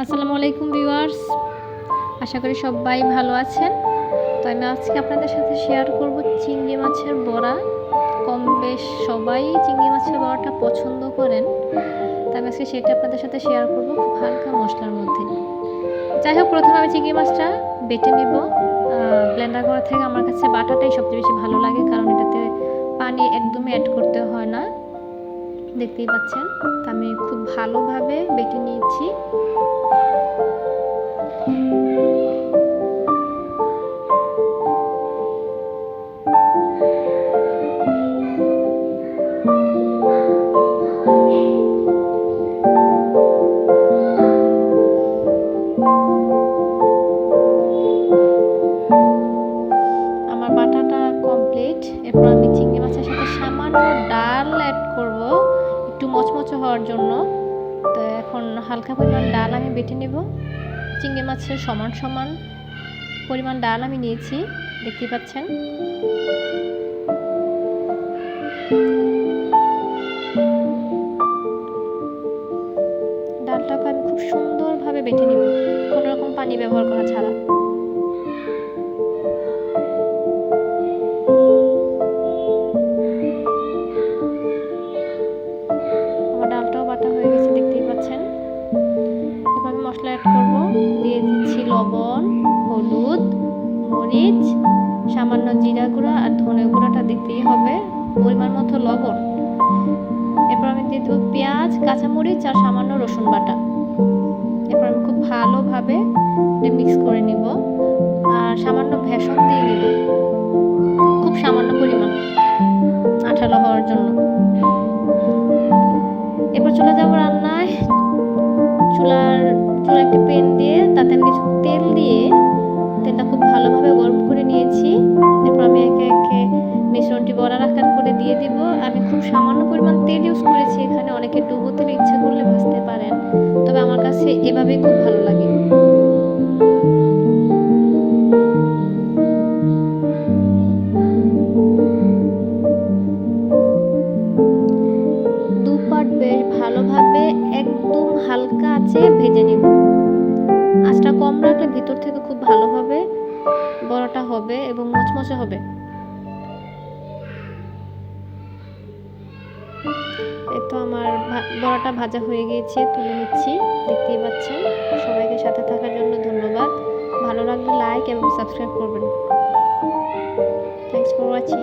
আসসালামু আলাইকুম ভিউয়ার্স, আশা করি সবাই ভালো আছেন। তো আমি আজকে আপনাদের সাথে শেয়ার করব চিংড়ি মাছের বড়া। কম বেশ সবাই চিংড়ি মাছের বড়াটা পছন্দ করেন, তো আমি আজকে সেটা আপনাদের সাথে শেয়ার করব খুব হালকা মশলার মধ্যে। যাই হোক, প্রথমে আমি চিংড়ি মাছটা বেটে নিব। ব্লেন্ডার করা থেকে আমার কাছে বাটাটাই সবচেয়ে বেশি ভালো লাগে, কারণ এটাতে পানি একদমই অ্যাড করতে হয় না। দেখতেই পাচ্ছেন, তো আমি খুব ভালোভাবে বেটে নিয়েছি। আমার বাটাটা কমপ্লিট। এরপর আমি চিংড়ি মাছের সাথে সামান্য ডাল অ্যাড করব একটু মচমচে হওয়ার জন্য। তো এখন হালকা পরিমাণ ডাল আমি বেটে নেব। চিংড়ি মাছের সমান সমান পরিমাণ ডাল আমি নিয়েছি, দেখতেই পাচ্ছেন। ডালটাকে আমি খুব সুন্দরভাবে বেটে নেব, কোনো রকম পানি ব্যবহার করা ছাড়া। আমার ডালটাও বাটা হয়ে গেছে, দেখতেই পাচ্ছেন। এবার আমি মশলা অ্যাড করব। দিয়ে দিচ্ছি লবণ, হলুদ, মরিচ, সামান্য জিরা গুঁড়া আর ধনে গুঁড়াটা দিতেই হবে, পরিমাণ মতো লবণ। এরপর আমি দিয়ে দেবো পেঁয়াজ, কাঁচামরিচ আর সামান্য রসুন বাটা। এরপর আমি খুব ভালোভাবে এটা মিক্স করে নিব আর সামান্য ভেষণ দিয়ে দিব, খুব সামান্য পরিমাণ, আঠালো হওয়ার জন্য। এরপর চলে যাব রান্নায়। চুলায় একটা প্যান দিয়ে তাতে আমি কিছু তেল দিয়ে তেলটা খুব ভালোভাবে গরম করে নিয়েছি। এরপর আমি একে একে মিশ্রণটি বড়ার আকার করে দিয়ে দিব। আমি খুব সামান্য পরিমাণ তেল ইউজ করেছি এখানে, অনেকে ডুবো তেল ইচ্ছা করলে ভাজতে পারেন, তবে আমার কাছে এভাবেই খুব ভালো লাগে। দু পাট বেশ ভালোভাবে একদম হালকা আঁচে ভেজে নিব। আঁচটা কম রাখলে ভিতর থেকে খুব ভালোভাবে বড়াটা হবে এবং মচমচে হবে। এই তো আমার বড়াটা ভাজা হয়ে গিয়েছে, তুলে নিচ্ছি, দেখতেই পাচ্ছেন। সবাইকে সাথে থাকার জন্য ধন্যবাদ। ভালো লাগলে লাইক এবং সাবস্ক্রাইব করবেন। Thanks for watching.